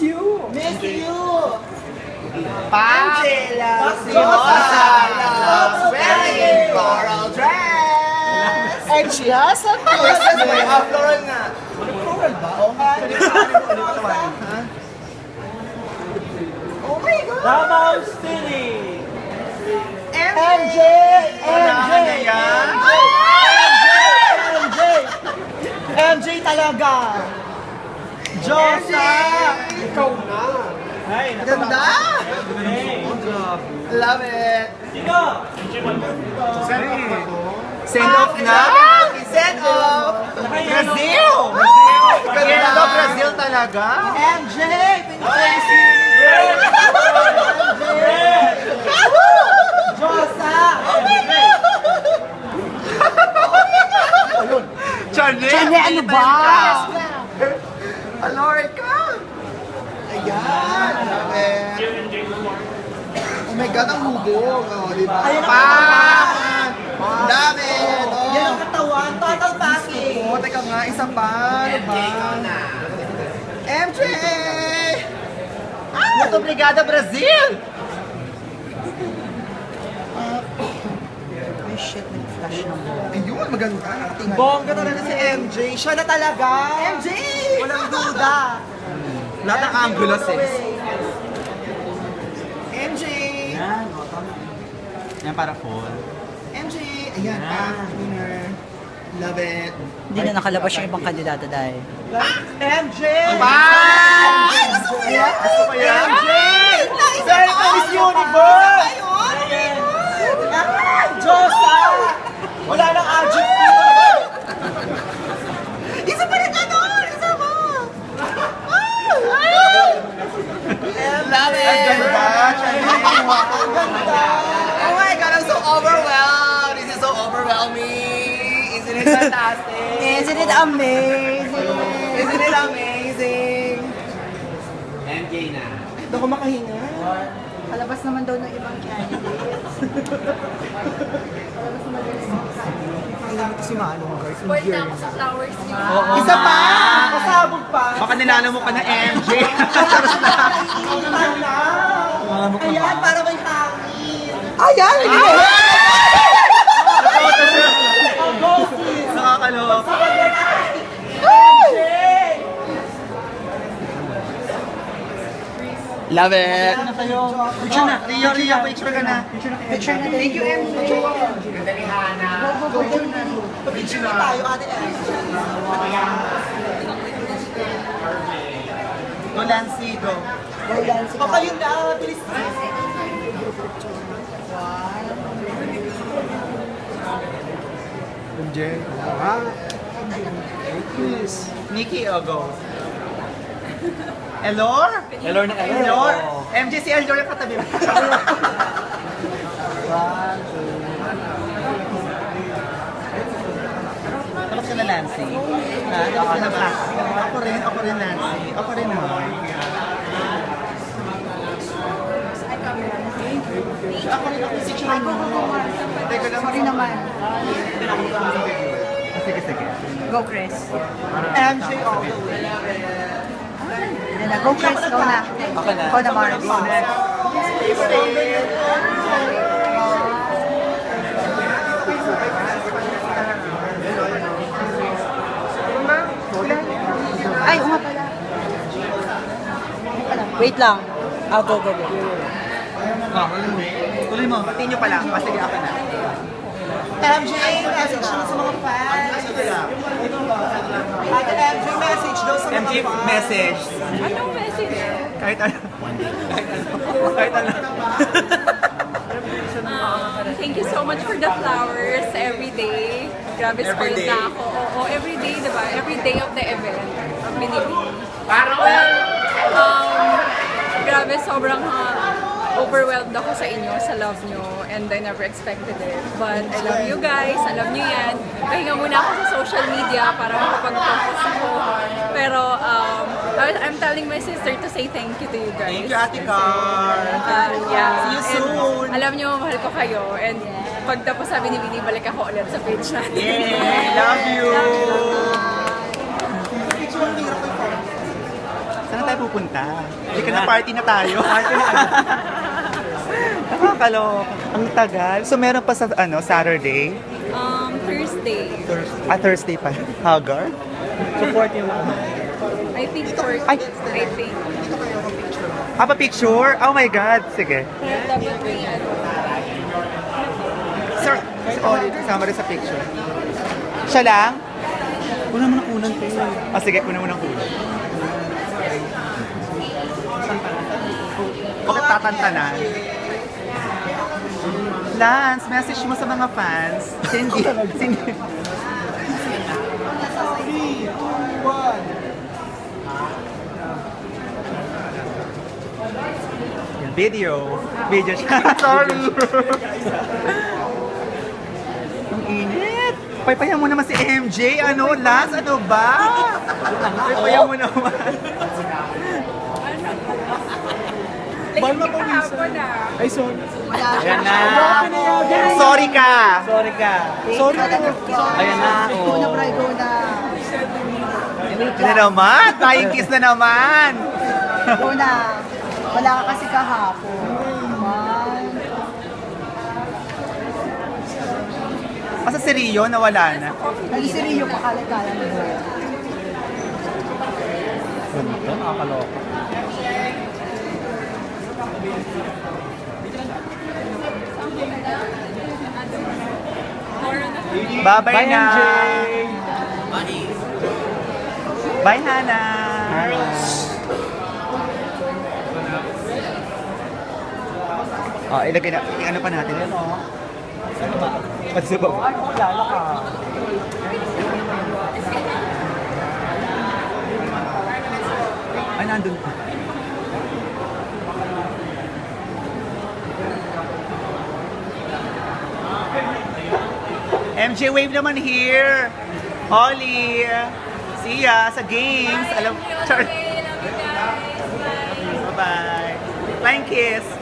you! Miss you! Angela! Rosa loves wearing floral dress! And she has a Christmas twist. may floral nga. Floral ba? Oh nga. Oh my God! Davao City! MJ! MJ! MJ! MJ talaga! Josa! Ikaw na! Ay, Ganda! Hey! Love it! Sino? Send off na? Send off! Brazil! Ganda Brazil talaga! MJ! Pinag-Miss Josa! Chanel! ano ba? Aloric ka! Ayan! Love it! Oh my God, ang hubog! Oh, di ba? Ayun ang Pan! Love it! Oh. Yan ang katawan, total package! Oh, teka nga, isa pa. Ano ba? MJ! Muito obrigada, Brasil! Ay shit, nag-flash na mo. Ayun, maganda. Tingnan. Bongga talaga si MJ. Siya na talaga. MJ! Walang duda. Lahat ng angulo, sis. MJ! Yan, o, tama. Yan para full. MJ! Ayan, winner. Love it. Hindi na nakalabas yung ibang kandidato dahil. MJ! Ay! Gusto ko yan! Gusto ko yan! MJ! Isa Very Miss Universe! Josa! Wala nang adjective! Isa pa rin ano! Isa pa! Love it! Ang ganda! Ang ganda! Oh my God, I'm so overwhelmed! This is so overwhelming! Isn't it fantastic? Isn't it amazing? Isn't it amazing? MJ na. Hindi ako makahinga. Palabas naman daw ng ibang candidates. Palabas naman daw ng ibang candidates. Kailangan ko si Manong, guys. Spoiled na ako sa flowers niyo. Isa pa! Pasabog pa. Baka nilala mo ka na MJ. Iitan na. Ayan, para may hangin. Ayan! Ang boses. Nakakaloka. MJ! Love it! Ano kayo? Picture na. Rio, picture ka na. Picture na. Thank you, MJ. Go. Picture na tayo, ate MJ. Go, Lancy, go. O kayo na, bilis. MJ. Nikki, go. Elor? Elor na Elor. Elor? MJ, si Elor yung katabi mo. Tapos ka na, Nancy? Ha? Tapos ka na ba? Ako rin, Nancy. Ako rin, ha? Ako rin, picture mo. Teka lang. Sorry naman. Sige. Go, Chris. MJ all the way. Hindi na. Go, Chris. Go na. Ako na. Go na, Mars. Ay, nga pala. Wait lang. Go. Tuloy mo. Continue pa lang. Sige, ako na. MJ, message daw sa mga fans. Ate MJ, message daw sa mga MJ, fans. message. Anong message? Kahit ano. Kahit ano. Thank you so much for the flowers every day. Grabe, Every spoiled day? na ako. Oo, every day, diba? Every day of the event. Binibili. Well, grabe, sobrang overwhelmed ako sa inyo, sa love nyo, and I never expected it. But I love you guys, alam nyo yan. Pahinga muna ako sa social media para makapag-focus ako. Pero I'm telling my sister to say thank you to you guys. Thank you, Ate Car. Yeah. See you And soon. alam nyo, mahal ko kayo. And pagtapos sabi ni Winnie, balik ako ulit sa page natin. Yay! Love you! Picture ang hirap ko. Saan tayo pupunta? Hindi ka na, party na tayo. Nakakaloka. Ang tagal. So meron pa sa Saturday? Thursday. Thursday pa. Hagar? Support yung I think for Ay. I think. Picture? Oh my God. Sige. Pero dapat may ano. Sir, si Ollie, kasama rin sa picture. Siya lang? Una mo na kunan ko. Sige, una mo ng kulang. Bakit tatantanan? Lance, message mo sa mga fans. Cindy. Cindy. 3, 2, 1. Video siya. Sorry. Ang init. Paypayan mo naman si MJ. Lance, ano ba? Paypayan mo naman. Like, hindi kahapon Ay, sorry. Ayan na. Sorry ka. Sorry ka. Ayan na. Go na, Bri, go na. Ano naman? Flying kiss na naman. Go na. Wala ka kasi kahapon. Man. Asa si Rio, nawala na. Nag-isiriyo pa kalat-kalat mo. Ganito, nakakaloka. Bye-bye Bye, na. MJ. Bye, Hana. Ilagay na. Ano pa natin? Ano ba? Pagsubok. Lalo ka. Ay, nandun pa. MJ Wave naman here. Holly. See ya sa games. Alam, char. Okay, love you guys. Bye. Bye-bye. Flying kiss.